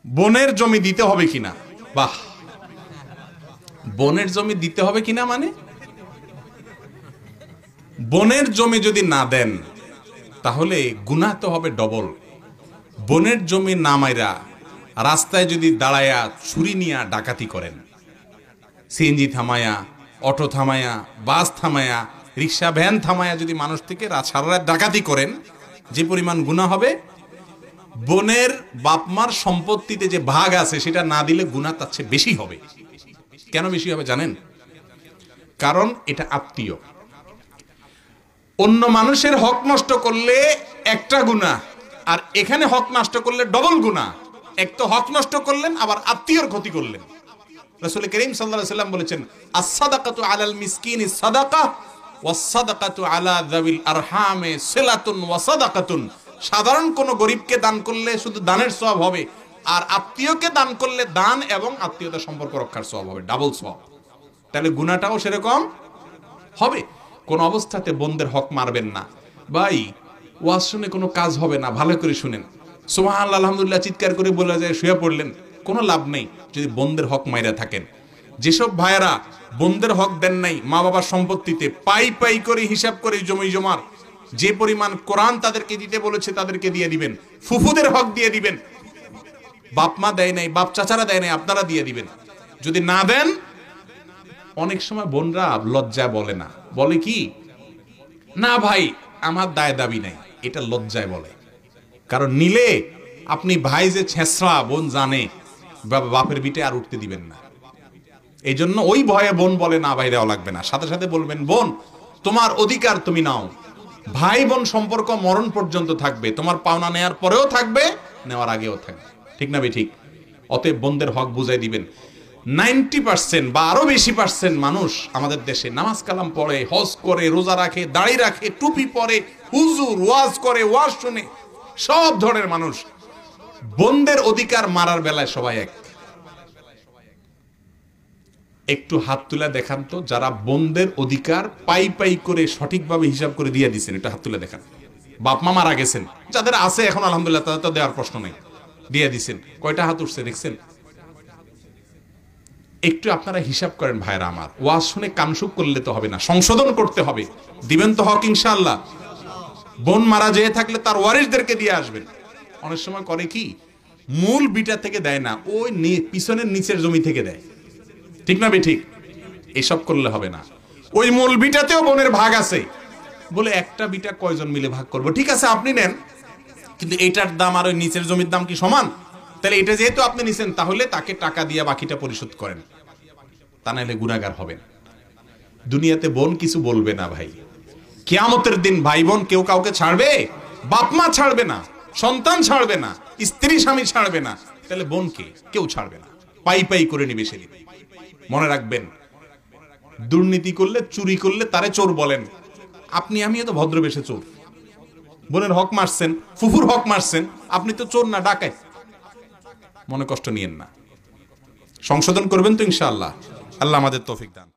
বনের জমি দিতে হবে কিনা? বাহ, বনের জমি দিতে হবে কিনা মানে বনের জমি যদি না দেন তাহলে গুনাহ তো হবে ডবল। বনের জমি না মাইরা রাস্তায় যদি দাঁড়ায়া ছুরি নিয়া ডাকাতি করেন, সিএনজি থামায়া, অটো থামায়া, বাস থামায়া, রিক্সা ভ্যান থামায়া যদি মানুষ থেকে সারা রাত ডাকাতি করেন, যে পরিমাণ গুনাহ হবে, বনের বাপমার সম্পত্তিতে যে ভাগ আছে সেটা না দিলে গুনাহ তার চেয়ে বেশি হবে। কেন বেশি হবে জানেন? কারণ এটা আত্মীয়। অন্য মানুষের হক নষ্ট করলে একটা গুনাহ, আর এখানে হক নষ্ট করলে ডবল গুনাহ। এক তো হক নষ্ট করলেন, আবার আত্মীয়র ক্ষতি করলেন। রাসূল করিম সাল্লাল্লাহু আলাইহি ওয়াসাল্লাম বলেছেন, আস-সাদাকাতু আলাল মিসকিনি সাদাকা ওয়াস-সাদাকাতু আলা যাবিল আরহামে সিলাতুন ওয়া সাদাকাতুন। সাধারণ কোন গরিবকে দান করলে শুধু দানের সওয়াব হবে, আর আত্মীয়কে দান করলে দান এবং আত্মীয়তার সম্পর্ক রক্ষার সওয়াব হবে, ডাবল সওয়াব। তাহলে গুনাহটাও সেরকম হবে। কোন অবস্থাতে বন্ধের হক মারবেন না। ভাই, ওয়াজ শুনে কোনো কাজ হবে না, ভালো করে শুনেন। সুবহানাল্লাহ আলহামদুলিল্লাহ চিৎকার করে বলে যায় শুয়ে পড়লেন, কোনো লাভ নেই যদি বন্ধের হক মাইরা থাকেন। যেসব ভাইয়েরা বন্ধের হক দেন নাই, মা বাবার সম্পত্তিতে পাই পাই করে হিসাব করে জমি জমার যে পরিমাণ কোরআন তাদেরকে দিতে বলেছে তাদেরকে দিয়ে দিবেন। ফুফুদের হক দিয়ে দিবেন। বাপ মা দেয় নাই, বাপ চাচারা দেয় নাই, আপনারা দিয়ে দিবেন। যদি না দেন, অনেক সময় বোনরা লজ্জায় বলে না, বলে কি, না ভাই আমার দায় দাবি নাই, এটা লজ্জায় বলে। কারণ নিলে আপনি ভাই যে ছেঁচড়া, বোন জানে, বাপের বিটে আর উঠতে দিবেন না। এই জন্য ওই ভয়ে বোন বলে না ভাই দেওয়া লাগবে না। সাথে সাথে বলবেন, বোন তোমার অধিকার তুমি নাও। ভাই বোন সম্পর্ক মরণ পর্যন্ত থাকবে, তোমার পাওনা নেয়ার পরেও থাকবে, নেওয়ার আগেও থাকবে। ঠিক না ভাই? ঠিক। অতএব বোনদের হক বুঝাই দিবেন। 90% বা আরো বেশি % মানুষ আমাদের দেশে নামাজ কালাম পড়ে, হজ করে, রোজা রাখে, দাড়ি রাখে, টুপি পরে, হুজুর ওয়াজ করে, ওয়াজ শুনে, সব ধরনের মানুষ। বোনদের অধিকার মারার বেলায় সবাই এক। একটু হাত তুলে দেখান তো যারা বোনদের অধিকার পাই পাই করে সঠিকভাবে হিসাব করে দিয়ে দিচ্ছেন, এটা হাত তুলে দেখান। বাপ মা মারা গেছেন, যাদের আছে এখন আলহামদুলিল্লাহ তাদের তো দেওয়ার প্রশ্ন নেই, দিয়ে দিচ্ছেন। কয়টা হাত উঠছে দেখছেন? একটু আপনারা হিসাব করেন ভাইরা আমার। ওয়াজ শুনে কানসুক করলে তো হবে না, সংশোধন করতে হবে। দিবেন তো হক ইনশাআল্লাহ? বোন মারা যেয়ে থাকলে তার ওয়ারিসদেরকে দিয়ে আসবেন। অনেক সময় করে কি, মূল বিটা থেকে দেয় না, ওই পিছনের নিচের জমি থেকে দেয়। ঠিক না বে? ঠিক। এসব করলে হবে না। ওই মূল বিটাতেও বোনের ভাগ আছে, বলে একটা বিটা কয়জন মিলে ভাগ করবো? ঠিক আছে আপনি নেন, কিন্তু এটার দাম আর ওই নিচের জমির দাম কি সমান? তাহলে এটা যেহেতু আপনি নিছেন, তাহলে তাকে টাকা দিয়ে বাকিটা পরিশোধ করেন, তা নাহলে গুনাহগার হবেন। দুনিয়াতে বোন কিছু বলবে না ভাই। কিয়ামতের দিন ভাই বোন কেউ কাউকে ছাড়বে? বাপ মা ছাড়বে না, সন্তান ছাড়বে না, স্ত্রী স্বামী ছাড়বে না, তাহলে বোনকে কেউ ছাড়বে না। পাই পাই করে নিবে সেদিন। মনে রাখবেন, দুর্নীতি করলে, চুরি করলে তারে চোর বলেন। আপনি আমিও তো ভদ্রবেশে চোর। বোনের হক মারছেন, ফুফুর হক মারছেন, আপনি তো চোর না, ডাকাত। মনে কষ্ট নিয়েন না, সংশোধন করবেন তো ইনশাআল্লাহ। আল্লাহ আমাদের তৌফিক দান।